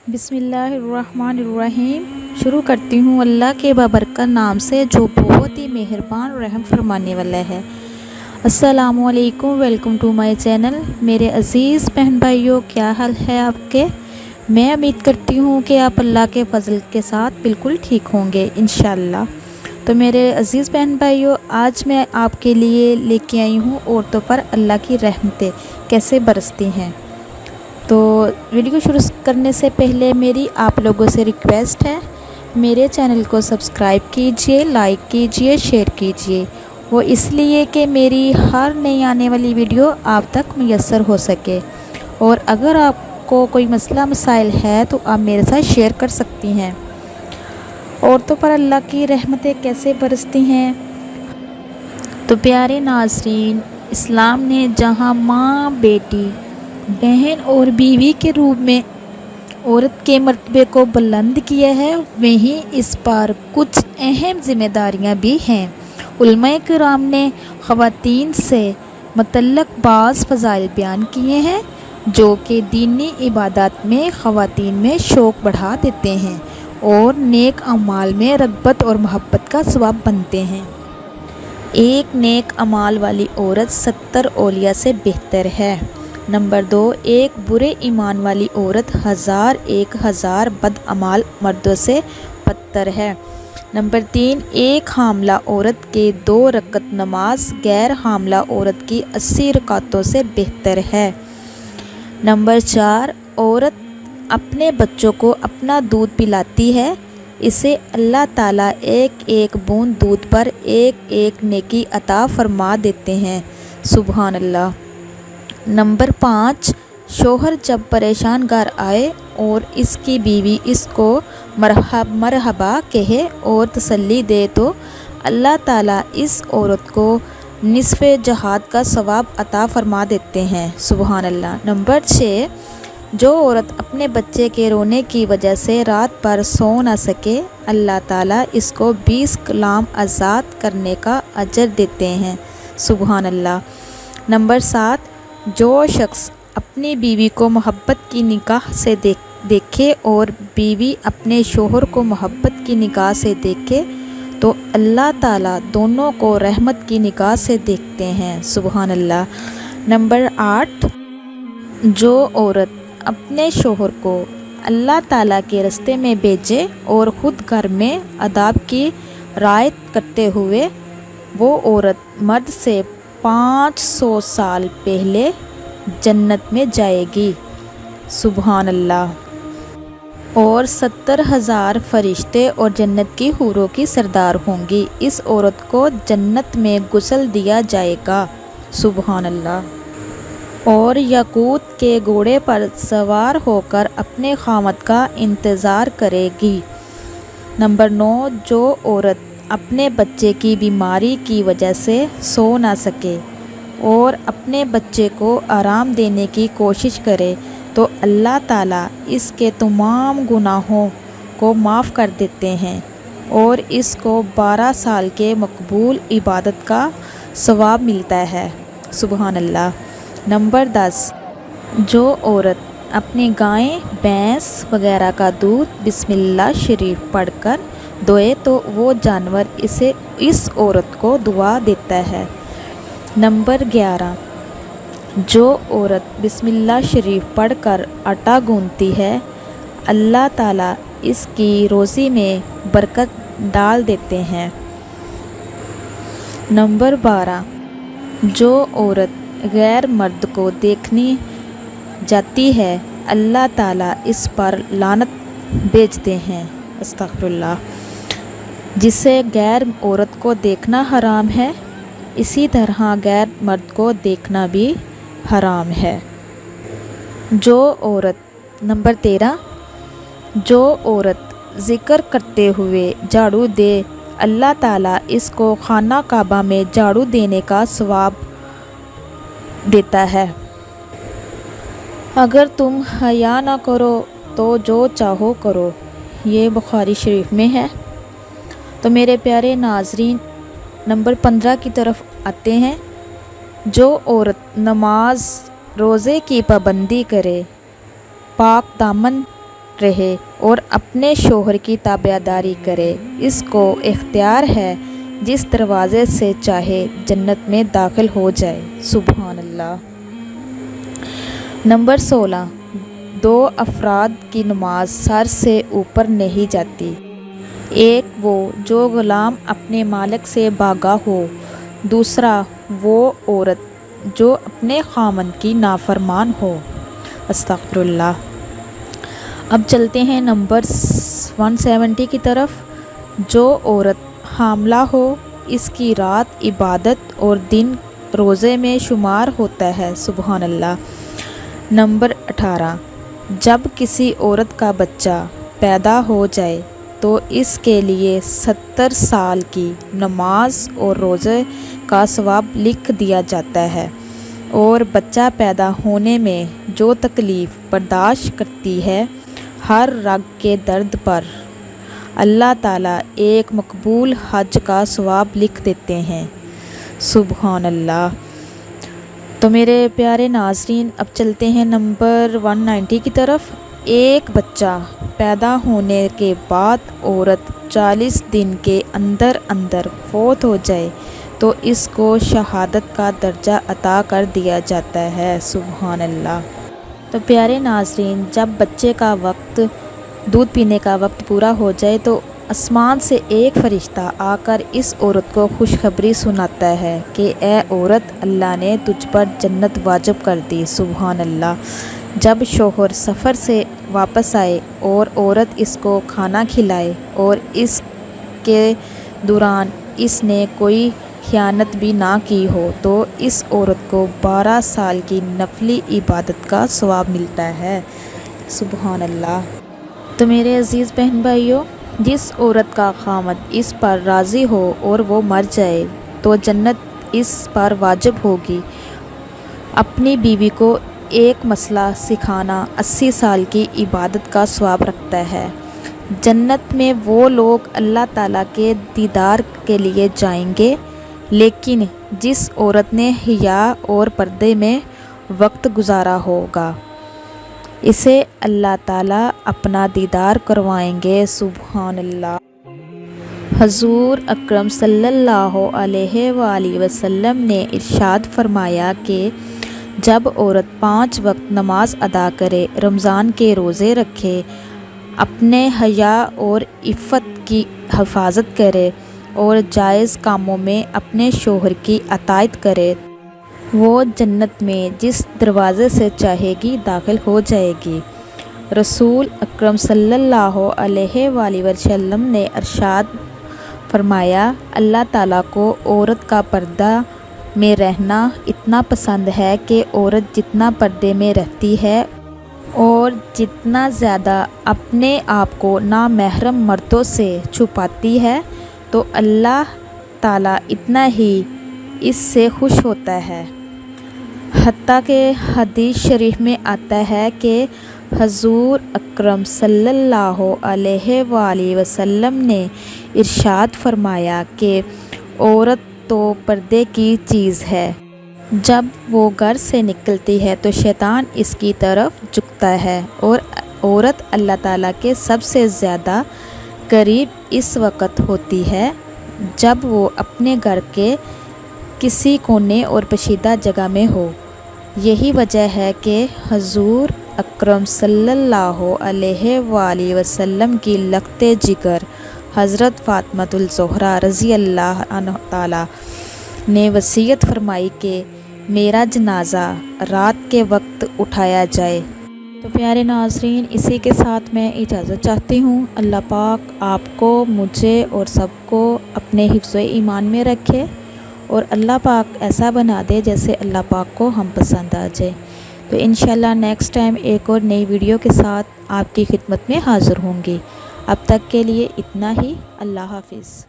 بسم اللہ الرحمن الرحیم۔ شروع کرتی ہوں اللہ کے بابرکت نام سے جو بہت ہی مہربان رحم فرمانے والا ہے۔ السلام علیکم، ویلکم ٹو مائی چینل۔ میرے عزیز بہن بھائیوں، کیا حال ہے آپ کے؟ میں امید کرتی ہوں کہ آپ اللہ کے فضل کے ساتھ بالکل ٹھیک ہوں گے انشاءاللہ۔ تو میرے عزیز بہن بھائیوں، آج میں آپ کے لیے لے کے آئی ہوں عورتوں پر اللہ کی رحمتیں کیسے برستی ہیں۔ تو ویڈیو شروع کرنے سے پہلے میری آپ لوگوں سے ریکویسٹ ہے، میرے چینل کو سبسکرائب کیجئے، لائک کیجئے، شیئر کیجئے، وہ اس لیے کہ میری ہر نئی آنے والی ویڈیو آپ تک میسر ہو سکے۔ اور اگر آپ کو کوئی مسئلہ مسائل ہے تو آپ میرے ساتھ شیئر کر سکتی ہیں۔ عورتوں پر اللہ کی رحمتیں کیسے برستی ہیں؟ تو پیارے ناظرین، اسلام نے جہاں ماں، بیٹی، بہن اور بیوی کے روپ میں عورت کے مرتبے کو بلند کیا ہے، وہیں اس پر کچھ اہم ذمہ داریاں بھی ہیں۔ علماء کرام نے خواتین سے متعلق بعض فضائل بیان کیے ہیں جو کہ دینی عبادات میں خواتین میں شوق بڑھا دیتے ہیں اور نیک اعمال میں رغبت اور محبت کا سبب بنتے ہیں۔ ایک نیک اعمال والی عورت 70 اولیاء سے بہتر ہے۔ نمبر 2، ایک برے ایمان والی عورت 1000 بدعمال مردوں سے بدتر ہے۔ نمبر 3، ایک حاملہ عورت کے 2 رکعت نماز غیر حاملہ عورت کی 80 رکعتوں سے بہتر ہے۔ نمبر 4، عورت اپنے بچوں کو اپنا دودھ پلاتی ہے، اسے اللہ تعالیٰ ایک ایک بوند دودھ پر ایک ایک نیکی عطا فرما دیتے ہیں، سبحان اللہ۔ نمبر 5، شوہر جب پریشان گھر آئے اور اس کی بیوی اس کو مرحبا کہے اور تسلی دے تو اللہ تعالیٰ اس عورت کو نصف جہاد کا ثواب عطا فرما دیتے ہیں، سبحان اللہ۔ نمبر 6، جو عورت اپنے بچے کے رونے کی وجہ سے رات بھر سو نہ سکے، اللہ تعالیٰ اس کو 20 غلام آزاد کرنے کا اجر دیتے ہیں، سبحان اللہ۔ نمبر 7، جو شخص اپنی بیوی کو محبت کی نگاہ سے دیکھے اور بیوی اپنے شوہر کو محبت کی نگاہ سے دیکھے تو اللہ تعالیٰ دونوں کو رحمت کی نگاہ سے دیکھتے ہیں، سبحان اللہ۔ نمبر 8، جو عورت اپنے شوہر کو اللہ تعالیٰ کے راستے میں بھیجے اور خود گھر میں آداب کی رعایت کرتے ہوئے وہ عورت مرد سے 500 سال پہلے جنت میں جائے گی، سبحان اللہ۔ اور 70,000 فرشتے اور جنت کی حوروں کی سردار ہوں گی، اس عورت کو جنت میں غسل دیا جائے گا، سبحان اللہ۔ اور یاقوت کے گھوڑے پر سوار ہو کر اپنے خاوند کا انتظار کرے گی۔ نمبر 9، جو عورت اپنے بچے کی بیماری کی وجہ سے سو نہ سکے اور اپنے بچے کو آرام دینے کی کوشش کرے تو اللہ تعالیٰ اس کے تمام گناہوں کو معاف کر دیتے ہیں اور اس کو 12 سال کے مقبول عبادت کا ثواب ملتا ہے، سبحان اللہ۔ نمبر 10، جو عورت اپنی گائیں، بھینس وغیرہ کا دودھ بسم اللہ شریف پڑھ کر دوئے تو وہ جانور اس عورت کو دعا دیتا ہے۔ نمبر 11، جو عورت بسم اللہ شریف پڑھ کر آٹا گوندتی ہے، اللہ تعالیٰ اس کی روزی میں برکت ڈال دیتے ہیں۔ نمبر 12، جو عورت غیر مرد کو دیکھنے جاتی ہے، اللہ تعالیٰ اس پر لعنت بھیجتے ہیں، استغفر اللہ۔ جسے غیر عورت کو دیکھنا حرام ہے، اسی طرح غیر مرد کو دیکھنا بھی حرام ہے۔ جو عورت نمبر 13، جو عورت ذکر کرتے ہوئے جھاڑو دے، اللہ تعالیٰ اس کو خانہ کعبہ میں جھاڑو دینے کا ثواب دیتا ہے۔ اگر تم حیا نہ کرو تو جو چاہو کرو، یہ بخاری شریف میں ہے۔ تو میرے پیارے ناظرین، نمبر 15 کی طرف آتے ہیں۔ جو عورت نماز روزے کی پابندی کرے، پاک دامن رہے اور اپنے شوہر کی تابعداری کرے، اس کو اختیار ہے جس دروازے سے چاہے جنت میں داخل ہو جائے۔ سبحان اللہ۔ نمبر 16، 2 افراد کی نماز سر سے اوپر نہیں جاتی۔ ایک وہ جو غلام اپنے مالک سے بھاگا ہو، دوسرا وہ عورت جو اپنے خاوند کی نافرمان ہو۔ استغفر اللہ۔ اب چلتے ہیں نمبر 170 کی طرف۔ جو عورت حاملہ ہو، اس کی رات عبادت اور دن روزے میں شمار ہوتا ہے۔ سبحان اللہ۔ نمبر 18، جب کسی عورت کا بچہ پیدا ہو جائے تو اس کے لیے 70 سال کی نماز اور روزے کا ثواب لکھ دیا جاتا ہے، اور بچہ پیدا ہونے میں جو تکلیف برداشت کرتی ہے، ہر رگ کے درد پر اللہ تعالیٰ ایک مقبول حج کا ثواب لکھ دیتے ہیں۔ سبحان اللہ۔ تو میرے پیارے ناظرین، اب چلتے ہیں نمبر 190 کی طرف۔ ایک بچہ پیدا ہونے کے بعد عورت 40 دن کے اندر اندر فوت ہو جائے تو اس کو شہادت کا درجہ عطا کر دیا جاتا ہے۔ سبحان اللہ۔ تو پیارے ناظرین، جب بچے کا وقت، دودھ پینے کا وقت پورا ہو جائے تو آسمان سے ایک فرشتہ آ کر اس عورت کو خوشخبری سناتا ہے کہ اے عورت، اللہ نے تجھ پر جنت واجب کر دی۔ سبحان اللہ۔ جب شوہر سفر سے واپس آئے اور عورت اس کو کھانا کھلائے اور اس کے دوران اس نے کوئی خیانت بھی نہ کی ہو تو اس عورت کو 12 سال کی نفلی عبادت کا ثواب ملتا ہے۔ سبحان اللہ۔ تو میرے عزیز بہن بھائیوں، جس عورت کا خاوند اس پر راضی ہو اور وہ مر جائے تو جنت اس پر واجب ہوگی۔ اپنی بیوی کو ایک مسئلہ سکھانا 80 سال کی عبادت کا ثواب رکھتا ہے۔ جنت میں وہ لوگ اللہ تعالیٰ کے دیدار کے لیے جائیں گے، لیکن جس عورت نے حیا اور پردے میں وقت گزارا ہوگا، اسے اللہ تعالیٰ اپنا دیدار کروائیں گے۔ سبحان اللہ۔ حضور اکرم صلی اللہ علیہ وآلہ وسلم نے ارشاد فرمایا کہ جب عورت 5 وقت نماز ادا کرے، رمضان کے روزے رکھے، اپنے حیا اور عفت کی حفاظت کرے اور جائز کاموں میں اپنے شوہر کی اطاعت کرے، وہ جنت میں جس دروازے سے چاہے گی داخل ہو جائے گی۔ رسول اکرم صلی اللہ علیہ وآلہ وسلم نے ارشاد فرمایا، اللہ تعالیٰ کو عورت کا پردہ میں رہنا اتنا پسند ہے کہ عورت جتنا پردے میں رہتی ہے اور جتنا زیادہ اپنے آپ کو نامحرم مردوں سے چھپاتی ہے تو اللہ تعالیٰ اتنا ہی اس سے خوش ہوتا ہے۔ حتیٰ کہ حدیث شریف میں آتا ہے کہ حضور اکرم صلی اللہ علیہ وآلہ وسلم نے ارشاد فرمایا کہ عورت تو پردے کی چیز ہے، جب وہ گھر سے نکلتی ہے تو شیطان اس کی طرف جھکتا ہے، اور عورت اللہ تعالیٰ کے سب سے زیادہ قریب اس وقت ہوتی ہے جب وہ اپنے گھر کے کسی کونے اور پوشیدہ جگہ میں ہو۔ یہی وجہ ہے کہ حضور اکرم صلی اللہ علیہ وآلہ وسلم کی لخت جگر حضرت فاطمہ الزہرا رضی اللہ عنہ تعالیٰ نے وصیت فرمائی کہ میرا جنازہ رات کے وقت اٹھایا جائے۔ تو پیارے ناظرین، اسی کے ساتھ میں اجازت چاہتی ہوں۔ اللہ پاک آپ کو، مجھے اور سب کو اپنے حفظ و ایمان میں رکھے، اور اللہ پاک ایسا بنا دے جیسے اللہ پاک کو ہم پسند آ جائے۔ تو انشاءاللہ نیکسٹ ٹائم ایک اور نئی ویڈیو کے ساتھ آپ کی خدمت میں حاضر ہوں گی۔ اب تک کے لیے اتنا ہی۔ اللہ حافظ۔